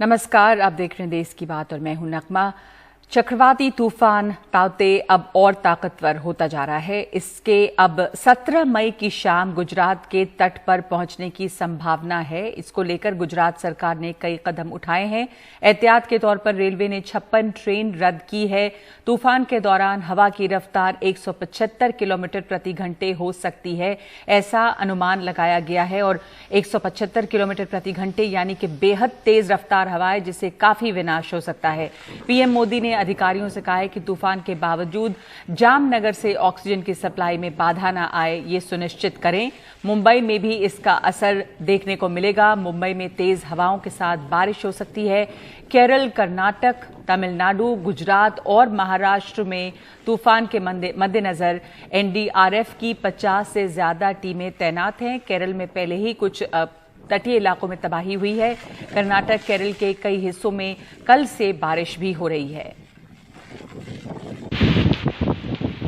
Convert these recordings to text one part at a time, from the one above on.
नमस्कार, आप देख रहे हैं देश की बात और मैं हूं नगमा। चक्रवाती तूफान ताउते अब और ताकतवर होता जा रहा है। इसके अब 17 मई की शाम गुजरात के तट पर पहुंचने की संभावना है। इसको लेकर गुजरात सरकार ने कई कदम उठाए हैं। एहतियात के तौर पर रेलवे ने 56 ट्रेन रद्द की है। तूफान के दौरान हवा की रफ्तार 175 किलोमीटर प्रति घंटे हो सकती है, ऐसा अनुमान लगाया गया है। और 175 किलोमीटर प्रति घंटे यानी कि बेहद तेज रफ्तार हवा है, जिससे काफी विनाश हो सकता है। पीएम मोदी ने अधिकारियों से कहा है कि तूफान के बावजूद जामनगर से ऑक्सीजन की सप्लाई में बाधा न आए, ये सुनिश्चित करें। मुंबई में भी इसका असर देखने को मिलेगा। मुंबई में तेज हवाओं के साथ बारिश हो सकती है। केरल, कर्नाटक, तमिलनाडु, गुजरात और महाराष्ट्र में तूफान के मद्देनजर एनडीआरएफ की 50 से ज्यादा टीमें तैनात हैं। केरल में पहले ही कुछ तटीय इलाकों में तबाही हुई है। कर्नाटक, केरल के कई हिस्सों में कल से बारिश भी हो रही है।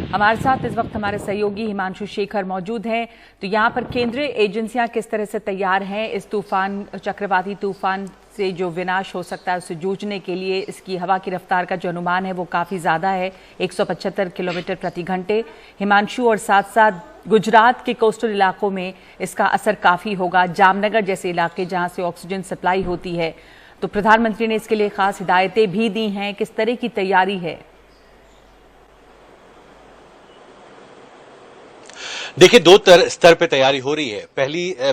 हमारे साथ इस वक्त हमारे सहयोगी हिमांशु शेखर मौजूद हैं। तो यहां पर केंद्रीय एजेंसियां किस तरह से तैयार हैं इस चक्रवाती तूफान से जो विनाश हो सकता है उससे जूझने के लिए? इसकी हवा की रफ्तार का जो अनुमान है वो काफी ज्यादा है, 175 किलोमीटर प्रति घंटे। हिमांशु, और साथ साथ गुजरात के कोस्टल इलाकों में इसका असर काफी होगा, जामनगर जैसे इलाके जहां से ऑक्सीजन सप्लाई होती है। तो प्रधानमंत्री ने इसके लिए खास हिदायतें भी दी हैं। किस तरह की तैयारी है? देखिए, दो स्तर पे तैयारी हो रही है।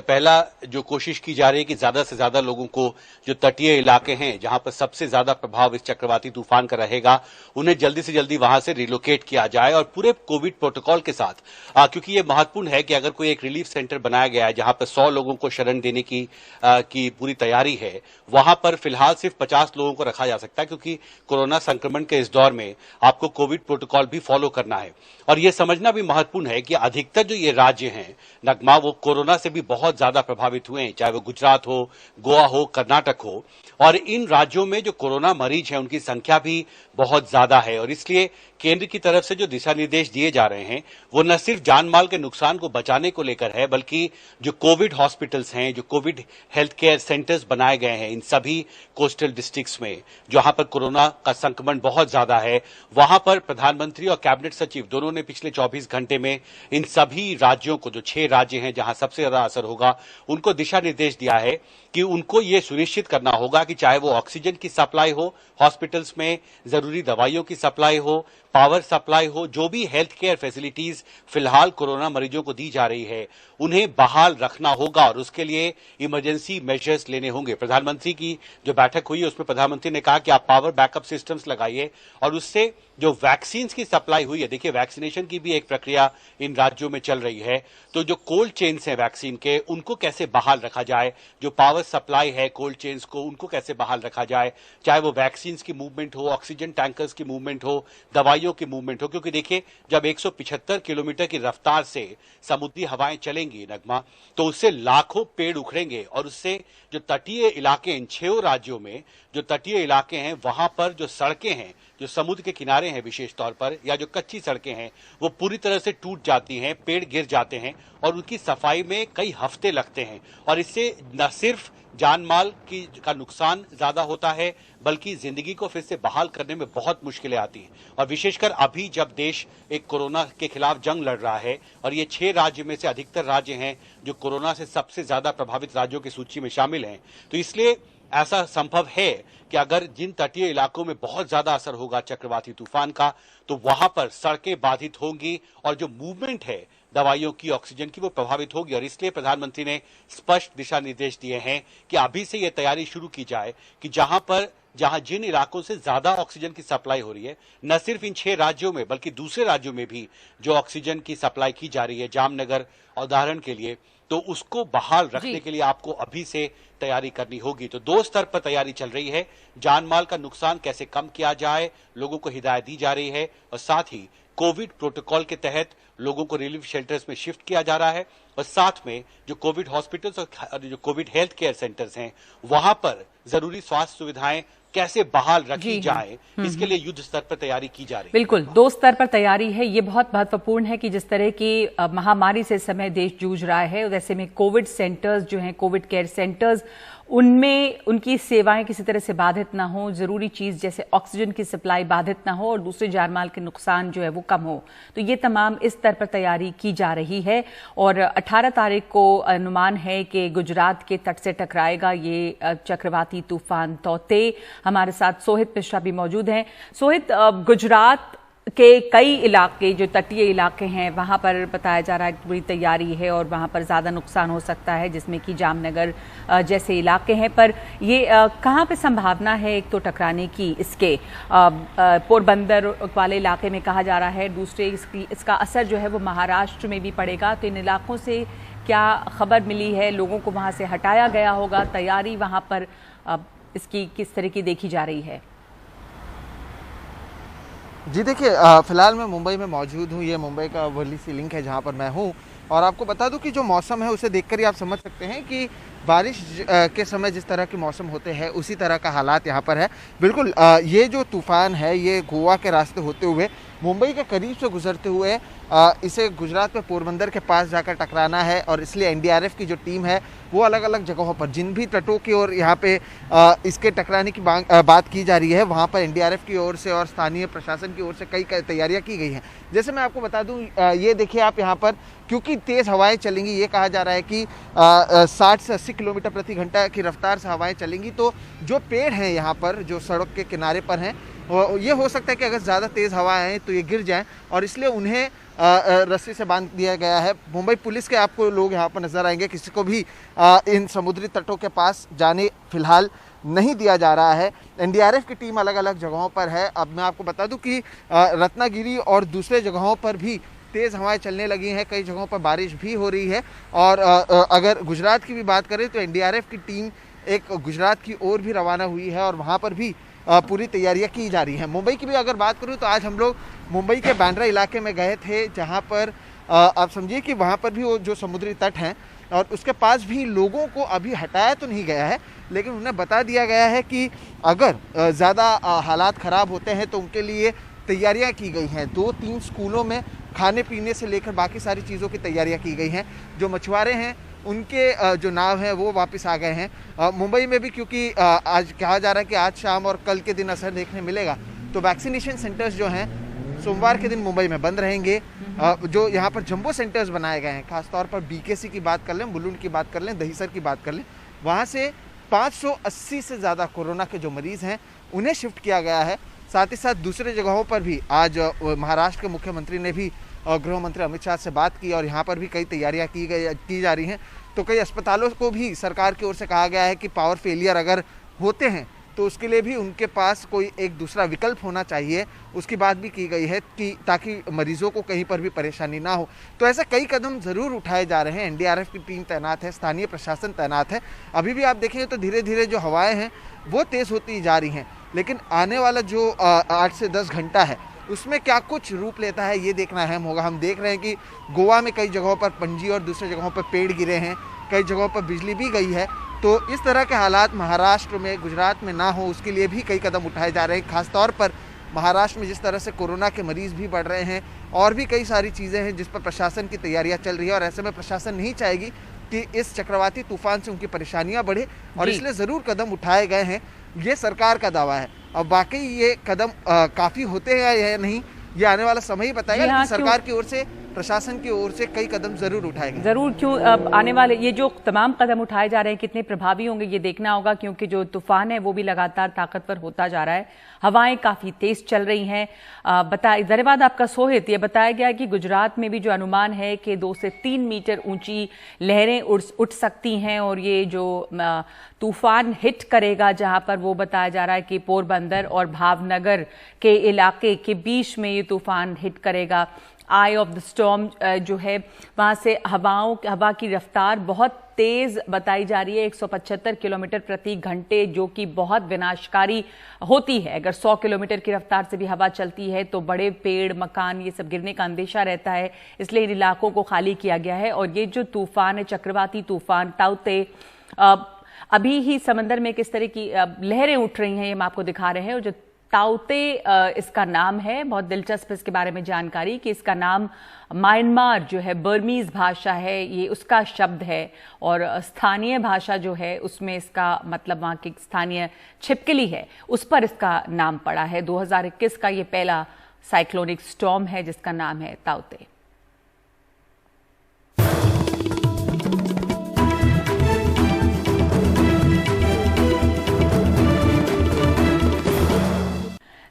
पहला जो कोशिश की जा रही है कि ज्यादा से ज्यादा लोगों को, जो तटीय इलाके हैं जहां पर सबसे ज्यादा प्रभाव इस चक्रवाती तूफान का रहेगा, उन्हें जल्दी से जल्दी वहां से रिलोकेट किया जाए और पूरे कोविड प्रोटोकॉल के साथ, क्योंकि ये महत्वपूर्ण है कि अगर कोई एक रिलीफ सेंटर बनाया गया है जहां पर 100 लोगों को शरण देने की पूरी तैयारी है, वहां पर फिलहाल सिर्फ 50 लोगों को रखा जा सकता है, क्योंकि कोरोना संक्रमण के इस दौर में आपको कोविड प्रोटोकॉल भी फॉलो करना है। और यह समझना भी महत्वपूर्ण है कि अधिकतर जो ये राज्य हैं नगमा, वो कोरोना से भी बहुत ज्यादा प्रभावित हुए हैं, चाहे वो गुजरात हो, गोवा हो, कर्नाटक हो। और इन राज्यों में जो कोरोना मरीज हैं उनकी संख्या भी बहुत ज्यादा है। और इसलिए केंद्र की तरफ से जो दिशा निर्देश दिए जा रहे हैं वो न सिर्फ जान माल के नुकसान को बचाने को लेकर है, बल्कि जो कोविड हॉस्पिटल्स हैं, जो कोविड हेल्थ केयर सेंटर्स बनाए गए हैं इन सभी कोस्टल डिस्ट्रिक्ट्स में जहां पर कोरोना का संक्रमण बहुत ज्यादा है, वहां पर प्रधानमंत्री और कैबिनेट सचिव दोनों ने पिछले 24 घंटे में इन सभी राज्यों को, जो 6 राज्य हैं जहां सबसे ज्यादा असर होगा, उनको दिशा निर्देश दिया है कि उनको ये सुनिश्चित करना होगा कि चाहे वो ऑक्सीजन की सप्लाई हो हॉस्पिटल्स में, जरूरी दवाइयों की सप्लाई हो, पावर सप्लाई हो, जो भी हेल्थ केयर फैसिलिटीज फिलहाल कोरोना मरीजों को दी जा रही है, उन्हें बहाल रखना होगा और उसके लिए इमरजेंसी मेजर्स लेने होंगे। प्रधानमंत्री की जो बैठक हुई है उसमें प्रधानमंत्री ने कहा कि आप पावर बैकअप सिस्टम्स लगाइए और उससे जो वैक्सीन की सप्लाई हुई है, देखिए वैक्सीनेशन की भी एक प्रक्रिया इन राज्यों में चल रही है, तो जो कोल्ड चेन्स हैं वैक्सीन के, उनको कैसे बहाल रखा जाए, जो पावर सप्लाई है कोल्ड चेन्स को, उनको कैसे बहाल रखा जाए, चाहे वो वैक्सीन की मूवमेंट हो, ऑक्सीजन टैंकर्स की मूवमेंट हो, दवाइयों की मूवमेंट हो। क्योंकि देखिए, जब 175 किलोमीटर की रफ्तार से समुद्री हवाएं चलेंगी नगमा, तो उससे लाखों पेड़ उखड़ेंगे और उससे जो तटीय इलाके इन 6 राज्यों में जो तटीय इलाके हैं वहां पर जो सड़कें हैं, जो समुद्र के किनारे हैं विशेष तौर पर, या जो कच्ची सड़कें हैं, वो पूरी तरह से टूट जाती हैं, पेड़ गिर जाते हैं और उनकी सफाई में कई हफ्ते लगते हैं। और इससे न सिर्फ जान माल का नुकसान ज्यादा होता है, बल्कि जिंदगी को फिर से बहाल करने में बहुत मुश्किलें आती हैं। और विशेषकर अभी जब देश एक कोरोना के खिलाफ जंग लड़ रहा है और ये 6 राज्य में से अधिकतर राज्य हैं जो कोरोना से सबसे ज्यादा प्रभावित राज्यों की सूची में शामिल हैं, तो इसलिए ऐसा संभव है कि अगर जिन तटीय इलाकों में बहुत ज्यादा असर होगा चक्रवाती तूफान का, तो वहां पर सड़कें बाधित होंगी और जो मूवमेंट है दवाइयों की, ऑक्सीजन की, वो प्रभावित होगी। और इसलिए प्रधानमंत्री ने स्पष्ट दिशा निर्देश दिए हैं कि अभी से यह तैयारी शुरू की जाए कि जहां जिन इलाकों से ज्यादा ऑक्सीजन की सप्लाई हो रही है, न सिर्फ इन 6 राज्यों में बल्कि दूसरे राज्यों में भी जो ऑक्सीजन की सप्लाई की जा रही है, जामनगर उदाहरण के लिए, तो उसको बहाल रखने के लिए आपको अभी से तैयारी करनी होगी। तो 2 स्तर पर तैयारी चल रही है, जान माल का नुकसान कैसे कम किया जाए, लोगों को हिदायत दी जा रही है, और साथ ही कोविड प्रोटोकॉल के तहत लोगों को रिलीफ शेल्टर्स में शिफ्ट किया जा रहा है, और साथ में जो कोविड हॉस्पिटल्स और जो कोविड हेल्थ केयर सेंटर्स हैं वहां पर जरूरी स्वास्थ्य सुविधाएं कैसे बहाल रखी जाए, इसके लिए युद्ध स्तर पर तैयारी की जा रही है। बिल्कुल, 2 स्तर पर तैयारी है। ये बहुत महत्वपूर्ण है कि जिस तरह की महामारी से समय देश जूझ रहा है, वैसे में कोविड सेंटर्स जो हैं, कोविड केयर सेंटर्स, उनमें उनकी सेवाएं किसी तरह से बाधित ना हो, जरूरी चीज जैसे ऑक्सीजन की सप्लाई बाधित ना हो और दूसरे जानमाल के नुकसान जो है वो कम हो। तो ये तमाम इस स्तर पर तैयारी की जा रही है और 18 तारीख को अनुमान है कि गुजरात के तट से टकराएगा ये चक्रवाती तूफान तौते। हमारे साथ सोहित मिश्रा भी मौजूद हैं। सोहित, गुजरात के कई इलाके जो तटीय इलाके हैं वहां पर बताया जा रहा है कि पूरी तैयारी है और वहां पर ज्यादा नुकसान हो सकता है, जिसमें कि जामनगर जैसे इलाके हैं। पर ये कहां पे संभावना है एक तो टकराने की, इसके पोरबंदर वाले इलाके में कहा जा रहा है, दूसरे इसका असर जो है वो महाराष्ट्र में भी पड़ेगा। तो इन इलाकों से क्या खबर मिली है? लोगों को वहां से हटाया गया होगा? तैयारी वहां पर इसकी किस तरह की देखी जा रही है? जी देखिए, फिलहाल मैं मुंबई में मौजूद हूँ। ये मुंबई का वर्ली सी लिंक है जहाँ पर मैं हूँ और आपको बता दूँ कि जो मौसम है उसे देखकर ही आप समझ सकते हैं कि बारिश के समय जिस तरह के मौसम होते हैं उसी तरह का हालात यहाँ पर है। बिल्कुल, ये जो तूफ़ान है ये गोवा के रास्ते होते हुए मुंबई के करीब से गुजरते हुए इसे गुजरात में पोरबंदर के पास जाकर टकराना है और इसलिए एनडीआरएफ की जो टीम है वो अलग अलग जगहों पर जिन भी तटों की ओर यहाँ पे इसके टकराने की बात की जा रही है वहाँ पर एनडीआरएफ की ओर से और स्थानीय प्रशासन की ओर से कई तैयारियाँ की गई हैं। जैसे मैं आपको बता दूँ, ये देखिए आप यहाँ पर, क्योंकि तेज़ हवाएं चलेंगी, ये कहा जा रहा है कि 60 से 80 किलोमीटर प्रति घंटा की रफ्तार से हवाएं चलेंगी, तो जो पेड़ हैं यहाँ पर जो सड़क के किनारे पर हैं ये हो सकता है कि अगर ज़्यादा तेज़ हवा आए तो ये गिर जाएं और इसलिए उन्हें रस्सी से बांध दिया गया है। मुंबई पुलिस के आपको लोग यहाँ पर नजर आएंगे, किसी को भी इन समुद्री तटों के पास जाने फिलहाल नहीं दिया जा रहा है। एनडीआरएफ की टीम अलग अलग जगहों पर है। अब मैं आपको बता दूं कि रत्नागिरी और दूसरे जगहों पर भी तेज़ हवाएं चलने लगी हैं, कई जगहों पर बारिश भी हो रही है। और अगर गुजरात की भी बात करें तो एनडीआरएफ की टीम एक गुजरात की ओर भी रवाना हुई है और वहाँ पर भी पूरी तैयारियां की जा रही हैं। मुंबई की भी अगर बात करूं तो आज हम लोग मुंबई के बांद्रा इलाके में गए थे, जहां पर आप समझिए कि वहां पर भी वो जो समुद्री तट हैं और उसके पास भी लोगों को अभी हटाया तो नहीं गया है, लेकिन उन्हें बता दिया गया है कि अगर ज़्यादा हालात ख़राब होते हैं तो उनके लिए तैयारियां की गई हैं। 2-3 स्कूलों में खाने पीने से लेकर बाकी सारी चीज़ों की तैयारियां की गई हैं। जो मछुआरे हैं उनके जो नाव हैं वो वापस आ गए हैं। मुंबई में भी क्योंकि आज कहा जा रहा है कि आज शाम और कल के दिन असर देखने मिलेगा, तो वैक्सीनेशन सेंटर्स जो हैं सोमवार के दिन मुंबई में बंद रहेंगे। जो यहाँ पर जंबो सेंटर्स बनाए गए हैं, खासतौर पर बीकेसी की बात कर लें, मुलुंड की बात कर लें, दहीसर की बात कर लें, वहाँ से 580 से ज़्यादा कोरोना के जो मरीज़ हैं उन्हें शिफ्ट किया गया है। साथ ही साथ दूसरे जगहों पर भी आज महाराष्ट्र के मुख्यमंत्री ने भी गृह मंत्री अमित शाह से बात की और यहाँ पर भी कई तैयारियां की जा रही हैं। तो कई अस्पतालों को भी सरकार की ओर से कहा गया है कि पावर फेलियर अगर होते हैं तो उसके लिए भी उनके पास कोई एक दूसरा विकल्प होना चाहिए, उसकी बात भी की गई है कि ताकि मरीजों को कहीं पर भी परेशानी ना हो। तो ऐसे कई कदम ज़रूर उठाए जा रहे हैं। एनडीआरएफ की टीम तैनात है, स्थानीय प्रशासन तैनात है। अभी भी आप देखेंगे तो धीरे धीरे जो हवाएं हैं वो तेज़ होती जा रही हैं, लेकिन आने वाला जो 8 से 10 घंटा है उसमें क्या कुछ रूप लेता है ये देखना अहम होगा। हम देख रहे हैं कि गोवा में कई जगहों पर पंजी और दूसरे जगहों पर पेड़ गिरे हैं, कई जगहों पर बिजली भी गई है। तो इस तरह के हालात महाराष्ट्र में, गुजरात में ना हो उसके लिए भी कई कदम उठाए जा रहे हैं। खासतौर पर महाराष्ट्र में जिस तरह से कोरोना के मरीज़ भी बढ़ रहे हैं और भी कई सारी चीज़ें हैं जिस पर प्रशासन की तैयारियां चल रही है और ऐसे में प्रशासन नहीं चाहेगी कि इस चक्रवाती तूफान से उनकी परेशानियां बढ़े और इसलिए ज़रूर कदम उठाए गए हैं। ये सरकार का दावा है। अब वाकई ये कदम काफ़ी होते हैं या नहीं ये आने वाला समय ही बताएगा, लेकिन सरकार की ओर से, प्रशासन की ओर से कई कदम जरूर उठाए गए। जरूर, क्यों अब आने वाले ये जो तमाम कदम उठाए जा रहे हैं कितने प्रभावी होंगे ये देखना होगा, क्योंकि जो तूफान है वो भी लगातार ताकतवर होता जा रहा है। हवाएं काफी तेज चल रही हैं। धन्यवाद आपका सोहित। ये बताया गया कि गुजरात में भी जो अनुमान है कि 2 से 3 मीटर ऊंची लहरें उठ सकती हैं और ये जो तूफान हिट करेगा जहां पर वो बताया जा रहा है कि पोरबंदर और भावनगर के इलाके के बीच में ये तूफान हिट करेगा। आई ऑफ द स्टॉर्म जो है वहां से हवा की रफ्तार बहुत तेज बताई जा रही है, 175 किलोमीटर प्रति घंटे, जो कि बहुत विनाशकारी होती है। अगर 100 किलोमीटर की रफ्तार से भी हवा चलती है तो बड़े पेड़, मकान, ये सब गिरने का अंदेशा रहता है। इसलिए इन इलाकों को खाली किया गया है। और ये जो तूफान है, चक्रवाती तूफान ताउते, अभी ही समंदर में किस तरह की लहरें उठ रही हैं, ये हम आपको दिखा रहे हैं। और जो ताउते इसका नाम है, बहुत दिलचस्प इसके बारे में जानकारी कि इसका नाम म्यांमार जो है बर्मीज भाषा है, ये उसका शब्द है। और स्थानीय भाषा जो है उसमें इसका मतलब वहाँ की स्थानीय छिपकली है, उस पर इसका नाम पड़ा है। 2021 का ये पहला साइक्लोनिक स्टॉर्म है जिसका नाम है ताउते।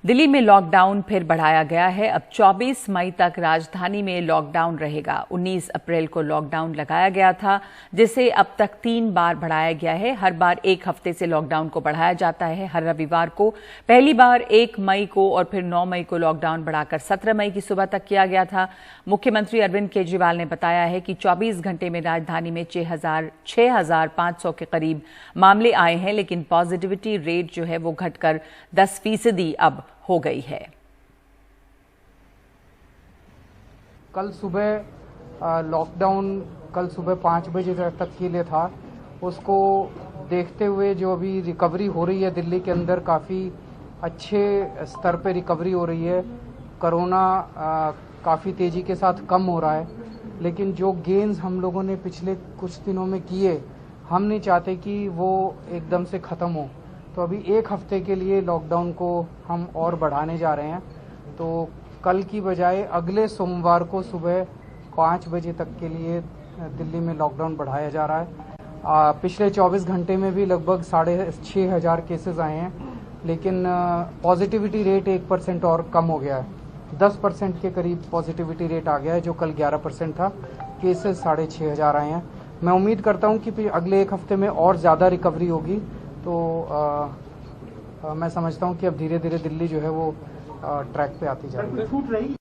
दिल्ली में लॉकडाउन फिर बढ़ाया गया है। अब 24 मई तक राजधानी में लॉकडाउन रहेगा। 19 अप्रैल को लॉकडाउन लगाया गया था, जिसे अब तक 3 बार बढ़ाया गया है। हर बार 1 हफ्ते से लॉकडाउन को बढ़ाया जाता है। हर रविवार को पहली बार 1 मई को और फिर 9 मई को लॉकडाउन बढ़ाकर 17 मई की सुबह तक किया गया था। मुख्यमंत्री अरविंद केजरीवाल ने बताया है कि 24 घंटे में राजधानी में 6,500 के करीब मामले आए हैं, लेकिन पॉजिटिविटी रेट जो है वो घटकर 10% अब हो गई है। कल सुबह लॉकडाउन कल सुबह 5 बजे तक के लिए था। उसको देखते हुए जो अभी रिकवरी हो रही है दिल्ली के अंदर, काफ़ी अच्छे स्तर पे रिकवरी हो रही है। कोरोना काफ़ी तेज़ी के साथ कम हो रहा है, लेकिन जो गेन्स हम लोगों ने पिछले कुछ दिनों में किए, हम नहीं चाहते कि वो एकदम से ख़त्म हो। तो अभी 1 हफ्ते के लिए लॉकडाउन को हम और बढ़ाने जा रहे हैं। तो कल की बजाय अगले सोमवार को सुबह 5 बजे तक के लिए दिल्ली में लॉकडाउन बढ़ाया जा रहा है। पिछले 24 घंटे में भी लगभग 6,500 केसेस आए हैं, लेकिन पॉजिटिविटी रेट 1% और कम हो गया है। 10% के करीब पॉजिटिविटी रेट आ गया है, जो कल 11% था। केसेस 6,500 आए हैं। मैं उम्मीद करता हूं कि अगले 1 हफ्ते में और ज़्यादा रिकवरी होगी। तो मैं समझता हूं कि अब धीरे धीरे दिल्ली जो है वो ट्रैक पे आती जा रही है।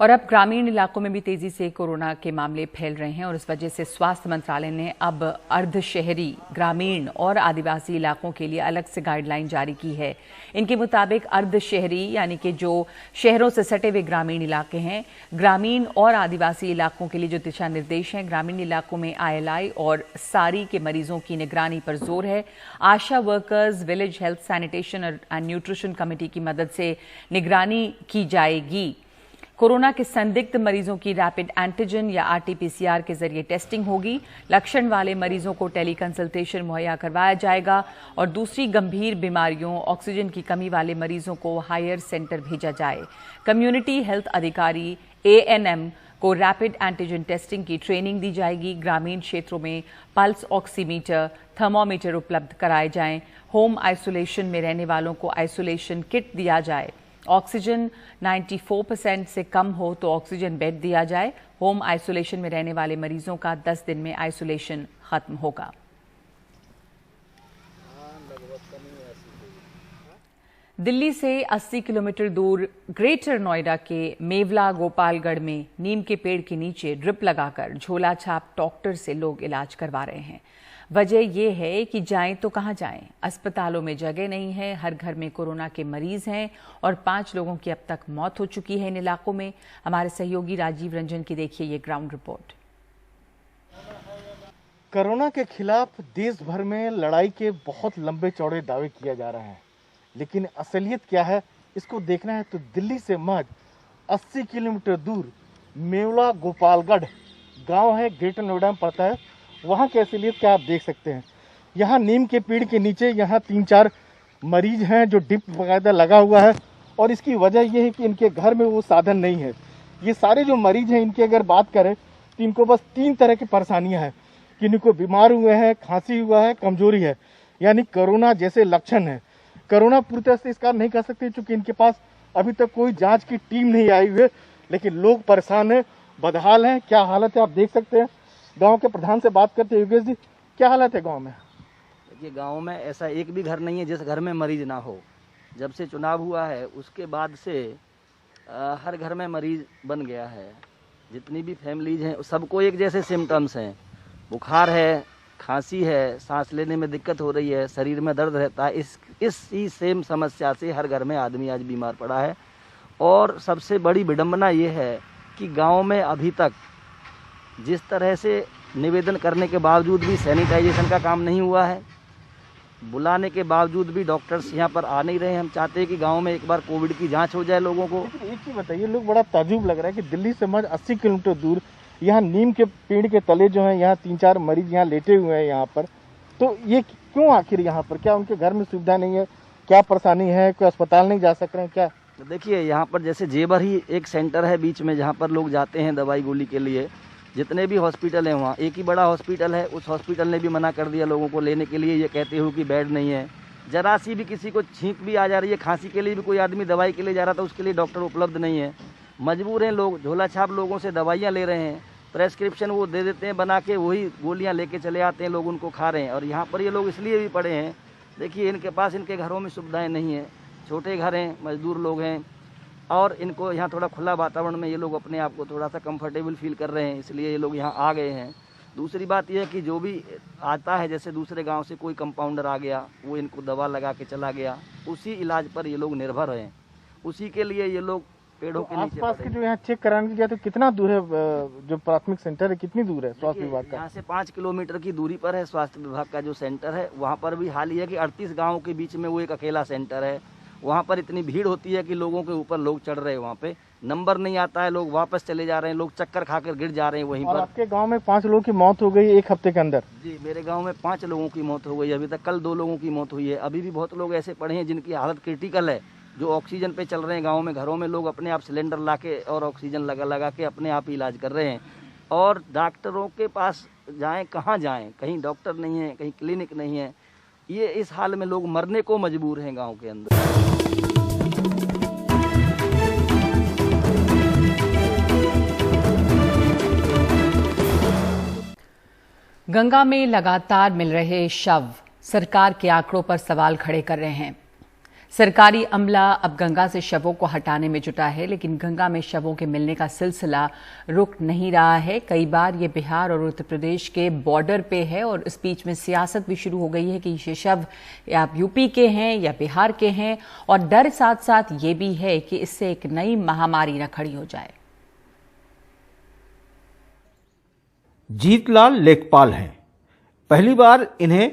और अब ग्रामीण इलाकों में भी तेजी से कोरोना के मामले फैल रहे हैं और इस वजह से स्वास्थ्य मंत्रालय ने अब अर्ध शहरी, ग्रामीण और आदिवासी इलाकों के लिए अलग से गाइडलाइन जारी की है। इनके मुताबिक अर्ध शहरी यानी कि जो शहरों से सटे हुए ग्रामीण इलाके हैं, ग्रामीण और आदिवासी इलाकों के लिए जो दिशा निर्देश हैं, ग्रामीण इलाकों में ILI और सारी के मरीजों की निगरानी पर जोर है। ASHA workers, village health sanitation and nutrition committee की मदद से निगरानी की जाएगी। कोरोना के संदिग्ध मरीजों की रैपिड एंटीजन या RT-PCR के जरिए टेस्टिंग होगी। लक्षण वाले मरीजों को टेली कंसल्टेशन मुहैया करवाया जाएगा और दूसरी गंभीर बीमारियों, ऑक्सीजन की कमी वाले मरीजों को हायर सेंटर भेजा जाए। कम्युनिटी हेल्थ अधिकारी ANM को रैपिड एंटीजन टेस्टिंग की ट्रेनिंग दी जाएगी। ग्रामीण क्षेत्रों में पल्स ऑक्सीमीटर, थर्मोमीटर उपलब्ध कराए जाएं। होम आइसोलेशन में रहने वालों को आइसोलेशन किट दिया जाए। ऑक्सीजन 94% से कम हो तो ऑक्सीजन बेड दिया जाए। होम आइसोलेशन में रहने वाले मरीजों का 10 दिन में आइसोलेशन खत्म होगा। दिल्ली से 80 किलोमीटर दूर ग्रेटर नोएडा के मेवला गोपालगढ़ में नीम के पेड़ के नीचे ड्रिप लगाकर झोला छाप डॉक्टर से लोग इलाज करवा रहे हैं। वजह यह है कि जाएं तो कहां जाएं, अस्पतालों में जगह नहीं है। हर घर में कोरोना के मरीज हैं और 5 लोगों की अब तक मौत हो चुकी है इन इलाकों में। हमारे सहयोगी राजीव रंजन की देखिए ये ग्राउंड रिपोर्ट। कोरोना के खिलाफ देश भर में लड़ाई के बहुत लंबे चौड़े दावे किए जा रहे हैं, लेकिन असलियत क्या है इसको देखना है तो दिल्ली से महज 80 किलोमीटर दूर मेवला गोपालगढ़ गांव है, ग्रेटर नोएडा में पड़ता है। वहाँ की असलियत क्या आप देख सकते हैं। यहाँ नीम के पेड़ के नीचे यहाँ 3-4 मरीज हैं जो डिप बाकायदा लगा हुआ है, और इसकी वजह यह है कि इनके घर में वो साधन नहीं है। ये सारे जो मरीज हैं इनकी अगर बात करें तो इनको बस 3 तरह की परेशानियां हैं कि इनको बीमार हुए हैं, खांसी हुआ है, कमजोरी है, यानी कोरोना जैसे लक्षण है। कोरोना पूरी तरह से इस कारण नहीं कर सकते क्योंकि इनके पास अभी तक कोई जाँच की टीम नहीं आई हुई है, लेकिन लोग परेशान है, बदहाल हैं। क्या हालत है आप देख सकते हैं। गांव के प्रधान से बात करते हैं। योगेश जी, क्या हालत है गांव में? देखिए, गांव में ऐसा एक भी घर नहीं है जिस घर में मरीज ना हो। जब से चुनाव हुआ है उसके बाद से हर घर में मरीज बन गया है। जितनी भी फैमिलीज हैं सबको एक जैसे सिम्टम्स हैं। बुखार है, खांसी है, सांस लेने में दिक्कत हो रही है, शरीर में दर्द रहता है। इसी सेम समस्या से हर घर में आदमी आज बीमार पड़ा है। और सबसे बड़ी विडंबना ये है कि गाँव में अभी तक जिस तरह से निवेदन करने के बावजूद भी सैनिटाइजेशन का काम नहीं हुआ है। बुलाने के बावजूद भी डॉक्टर्स यहाँ पर आ नहीं रहे हैं। हम चाहते हैं कि गांव में एक बार कोविड की जांच हो जाए लोगों को। एक ही बताइए, लोग बड़ा ताज्जुब लग रहा है कि दिल्ली से महज 80 किलोमीटर दूर यहाँ नीम के पेड़ के तले जो है, यहाँ 3-4 मरीज यहाँ लेटे हुए हैं यहाँ पर। तो ये क्यों आखिर यहाँ पर? क्या उनके घर में सुविधा नहीं है? क्या परेशानी है? कोई अस्पताल नहीं जा सक रहे हैं क्या? देखिए, यहाँ पर जैसे जेबर ही एक सेंटर है बीच में, जहाँ पर लोग जाते हैं दवाई गोली के लिए। जितने भी हॉस्पिटल हैं वहाँ एक ही बड़ा हॉस्पिटल है, उस हॉस्पिटल ने भी मना कर दिया लोगों को लेने के लिए, ये कहते हुए कि बेड नहीं है। जरा सी भी किसी को छींक भी आ जा रही है, खांसी के लिए भी कोई आदमी दवाई के लिए जा रहा था, उसके लिए डॉक्टर उपलब्ध नहीं है। मजबूर हैं लोग, झोला छाप लोगों से दवाइयाँ ले रहे हैं। प्रेस्क्रिप्शन वो दे देते हैं बना के, वही गोलियाँ लेके चले आते हैं, लोग उनको खा रहे हैं। और यहाँ पर ये लोग इसलिए भी पड़े हैं, देखिए इनके पास इनके घरों में सुविधाएँ नहीं हैं, छोटे घर हैं, मजदूर लोग हैं, और इनको यहाँ थोड़ा खुला वातावरण में ये लोग अपने आप को थोड़ा सा कंफर्टेबल फील कर रहे हैं, इसलिए ये लोग यहाँ आ गए हैं। दूसरी बात यह है कि जो भी आता है, जैसे दूसरे गांव से कोई कंपाउंडर आ गया, वो इनको दवा लगा के चला गया, उसी इलाज पर ये लोग निर्भर हैं, उसी के लिए ये लोग पेड़ों के नीचे। आसपास के जो यहाँ चेक कराने की गया तो कितना दूर है जो प्राथमिक सेंटर है, कितनी दूर है स्वास्थ्य विभाग का? यहाँ से 5 किलोमीटर की दूरी पर है स्वास्थ्य विभाग का जो सेंटर है। वहाँ पर भी हाल ही है कि 38 गाँव के बीच में वो एक अकेला सेंटर है। वहाँ पर इतनी भीड़ होती है कि लोगों के ऊपर लोग चढ़ रहे हैं, वहाँ पे नंबर नहीं आता है, लोग वापस चले जा रहे हैं, लोग चक्कर खाकर गिर जा रहे हैं वहीं पर। आपके गांव में 5 लोगों की मौत हो गई एक हफ्ते के अंदर? जी, मेरे गांव में 5 लोगों की मौत हो गई अभी तक। कल 2 लोगों की मौत हुई है। अभी भी बहुत लोग ऐसे पड़े हैं जिनकी हालत क्रिटिकल है, जो ऑक्सीजन पे चल रहे हैं। गाँव में घरों में लोग अपने आप सिलेंडर ला के और ऑक्सीजन लगा के अपने आप ही इलाज कर रहे हैं। और डॉक्टरों के पास जाएँ, कहाँ जाएँ? कहीं डॉक्टर नहीं है, कहीं क्लिनिक नहीं है। ये इस हाल में लोग मरने को मजबूर हैं गाँव के अंदर। गंगा में लगातार मिल रहे शव सरकार के आंकड़ों पर सवाल खड़े कर रहे हैं। सरकारी अमला अब गंगा से शवों को हटाने में जुटा है, लेकिन गंगा में शवों के मिलने का सिलसिला रुक नहीं रहा है। कई बार ये बिहार और उत्तर प्रदेश के बॉर्डर पे है और इस बीच में सियासत भी शुरू हो गई है कि ये शव या यूपी के हैं या बिहार के हैं, और डर साथ साथ ये भी है कि इससे एक नई महामारी न खड़ी हो जाए। जीतलाल लेखपाल हैं। पहली बार इन्हें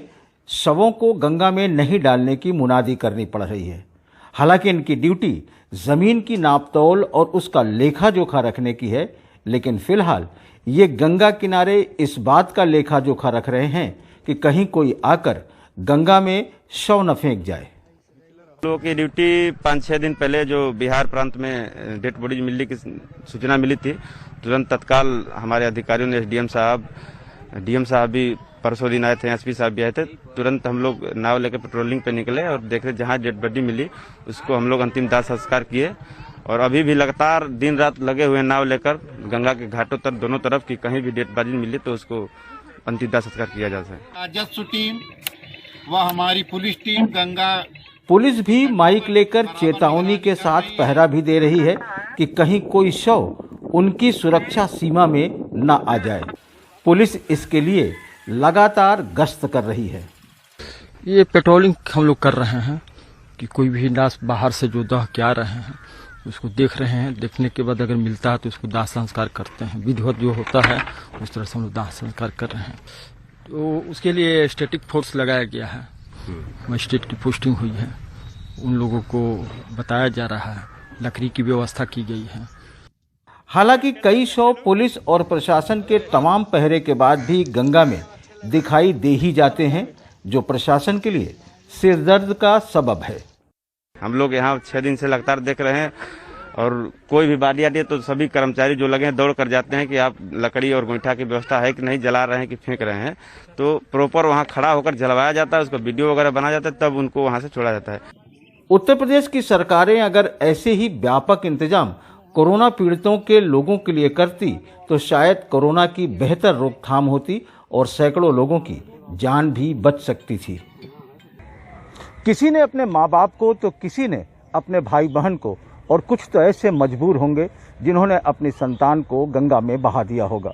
शवों को गंगा में नहीं डालने की मुनादी करनी पड़ रही है। हालांकि इनकी ड्यूटी जमीन की नापतोल और उसका लेखा जोखा रखने की है, लेकिन फिलहाल ये गंगा किनारे इस बात का लेखा जोखा रख रहे हैं कि कहीं कोई आकर गंगा में शव न फेंक जाए। लोगों की ड्यूटी 5-6 दिन पहले जो बिहार प्रांत में डेड बॉडीज मिलने की सूचना मिली थी, तुरंत तत्काल हमारे अधिकारियों ने डीएम साहब भी परसों दिन आए थे, एसपी साहब भी आए थे। तुरंत हम लोग नाव लेकर पेट्रोलिंग पे निकले और देख रहे जहाँ डेड बॉडी मिली उसको हम लोग अंतिम दाह संस्कार किए। और अभी भी लगातार दिन रात लगे हुए नाव लेकर गंगा के घाटों तक दोनों तरफ की कहीं भी डेड बॉडी मिली तो उसको अंतिम दाह संस्कार किया जा सके। राजस्व टीम व हमारी पुलिस टीम गंगा पुलिस भी माइक लेकर चेतावनी के साथ पहरा भी दे रही है कि कहीं कोई शव उनकी सुरक्षा सीमा में न आ जाए। पुलिस इसके लिए लगातार गश्त कर रही है। ये पेट्रोलिंग हम लोग कर रहे हैं कि कोई भी लाश बाहर से जो दह के आ रहे हैं उसको देख रहे हैं। देखने के बाद अगर मिलता है तो उसको दाह संस्कार करते हैं। विधिवत जो होता है उस तरह से हम लोग दाह संस्कार कर रहे हैं। तो उसके लिए स्टैटिक फोर्स लगाया गया है, मजिस्ट्रेट की पोस्टिंग हुई है, उन लोगों को बताया जा रहा है, लकड़ी की व्यवस्था की गई है। हालांकि कई शव पुलिस और प्रशासन के तमाम पहरे के बाद भी गंगा में दिखाई दे ही जाते हैं, जो प्रशासन के लिए सिरदर्द का सबब है। हम लोग यहाँ 6 दिन से लगातार देख रहे हैं और कोई भी बारी आती है तो सभी कर्मचारी जो लगे हैं दौड़ कर जाते हैं कि आप लकड़ी और गोईठा की व्यवस्था है कि नहीं, जला रहे हैं कि फेंक रहे हैं। तो प्रॉपर वहाँ खड़ा होकर जलवाया जाता है, उसका वीडियो वगैरह बनाया जाता है, तब उनको वहाँ से छोड़ा जाता है। उत्तर प्रदेश की सरकारें अगर ऐसे ही व्यापक इंतजाम कोरोना पीड़ितों के लोगों के लिए करती तो शायद कोरोना की बेहतर रोकथाम होती और सैकड़ों लोगों की जान भी बच सकती थी। किसी ने अपने माँ बाप को तो किसी ने अपने भाई बहन को, और कुछ तो ऐसे मजबूर होंगे जिन्होंने अपनी संतान को गंगा में बहा दिया होगा।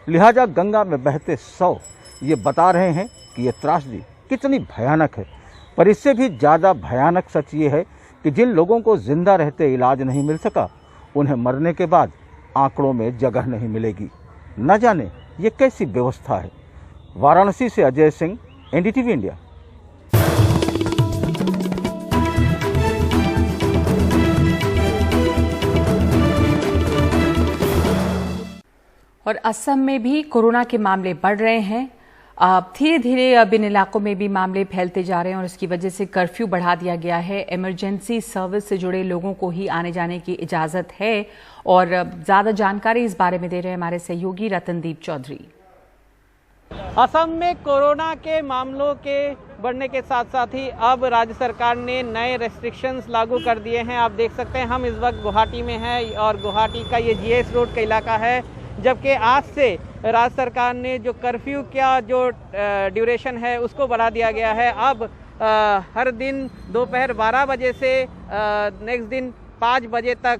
लिहाजा गंगा में बहते शव ये बता रहे हैं कि ये त्रासदी कितनी भयानक है। पर इससे भी ज़्यादा भयानक सच ये है कि जिन लोगों को जिंदा रहते इलाज नहीं मिल सका, उन्हें मरने के बाद आंकड़ों में जगह नहीं मिलेगी। न जाने ये कैसी व्यवस्था है। वाराणसी से अजय सिंह, एनडीटीवी इंडिया। और असम में भी कोरोना के मामले बढ़ रहे हैं। धीरे धीरे अब इन इलाकों में भी मामले फैलते जा रहे हैं और इसकी वजह से कर्फ्यू बढ़ा दिया गया है। इमरजेंसी सर्विस से जुड़े लोगों को ही आने जाने की इजाजत है और ज्यादा जानकारी इस बारे में दे रहे हैं हमारे सहयोगी रतनदीप चौधरी। असम में कोरोना के मामलों के बढ़ने के साथ साथ ही अब राज्य सरकार ने नए रेस्ट्रिक्शंस लागू कर दिए हैं। आप देख सकते हैं हम इस वक्त गुवाहाटी में हैं और गुवाहाटी का ये जीएस रोड का इलाका है, जबकि आज से राज्य सरकार ने जो कर्फ्यू का जो ड्यूरेशन है उसको बढ़ा दिया गया है। अब हर दिन दोपहर 12 बजे से नेक्स्ट दिन 5 बजे तक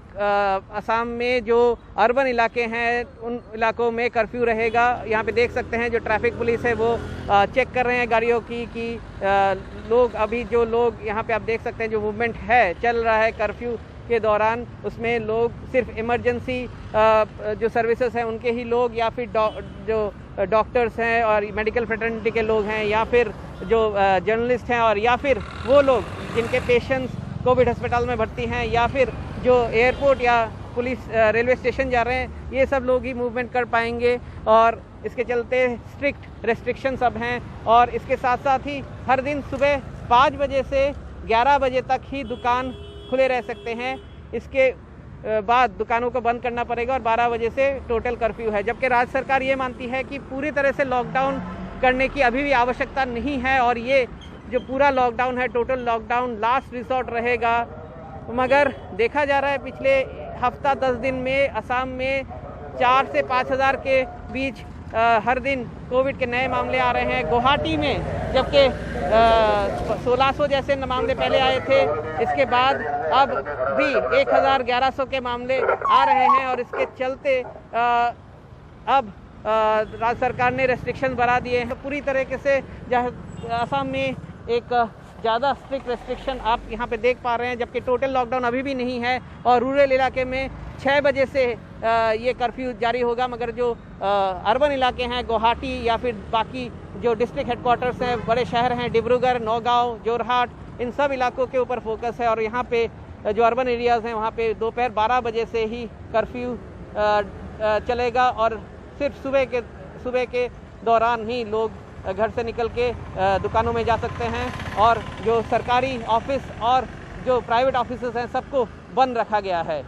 असम में जो अर्बन इलाके हैं उन इलाकों में कर्फ्यू रहेगा। यहाँ पे देख सकते हैं जो ट्रैफिक पुलिस है वो चेक कर रहे हैं गाड़ियों की कि लोग अभी जो लोग यहाँ पे आप देख सकते हैं जो मूवमेंट है चल रहा है कर्फ्यू के दौरान, उसमें लोग सिर्फ इमरजेंसी जो सर्विसेज हैं उनके ही लोग या फिर जो डॉक्टर्स हैं और मेडिकल फ्रेटर्निटी के लोग हैं या फिर जो जर्नलिस्ट हैं और या फिर वो लोग जिनके पेशेंट्स कोविड अस्पताल में भर्ती हैं या फिर जो एयरपोर्ट या पुलिस रेलवे स्टेशन जा रहे हैं, ये सब लोग ही मूवमेंट कर पाएंगे। और इसके चलते स्ट्रिक्ट रेस्ट्रिक्शंस अब हैं और इसके साथ साथ ही हर दिन सुबह 5 बजे से 11 बजे तक ही दुकान खुले रह सकते हैं। इसके बाद दुकानों को बंद करना पड़ेगा और 12 बजे से टोटल कर्फ्यू है। जबकि राज्य सरकार ये मानती है कि पूरी तरह से लॉकडाउन करने की अभी भी आवश्यकता नहीं है और ये जो पूरा लॉकडाउन है, टोटल लॉकडाउन लास्ट रिसोर्ट रहेगा। मगर देखा जा रहा है पिछले हफ्ता 10 दिन में असम में 4 से 5 हज़ार के बीच हर दिन कोविड के नए मामले आ रहे हैं। गुवाहाटी में जबकि 1600 जैसे मामले पहले आए थे, इसके बाद अब भी 1100 के मामले आ रहे हैं और इसके चलते अब राज्य सरकार ने रेस्ट्रिक्शन बढ़ा दिए हैं पूरी तरीके से। असम में एक ज़्यादा स्ट्रिक्ट रेस्ट्रिक्शन आप यहाँ पे देख पा रहे हैं, जबकि टोटल लॉकडाउन अभी भी नहीं है और रूरल इलाके में 6 बजे से ये कर्फ्यू जारी होगा। मगर जो अर्बन इलाके हैं गुवाहाटी या फिर बाकी जो डिस्ट्रिक्ट हेडक्वार्टर्स हैं, बड़े शहर हैं, डिब्रूगढ़, नौगांव, जोरहाट, इन सब इलाकों के ऊपर फोकस है और यहाँ पे जो अर्बन एरियाज़ हैं वहाँ पे दोपहर 12 बजे से ही कर्फ्यू चलेगा और सिर्फ सुबह के दौरान ही लोग घर से निकल के दुकानों में जा सकते हैं और जो सरकारी ऑफिस और जो प्राइवेट ऑफिसेज हैं सबको बंद रखा गया है।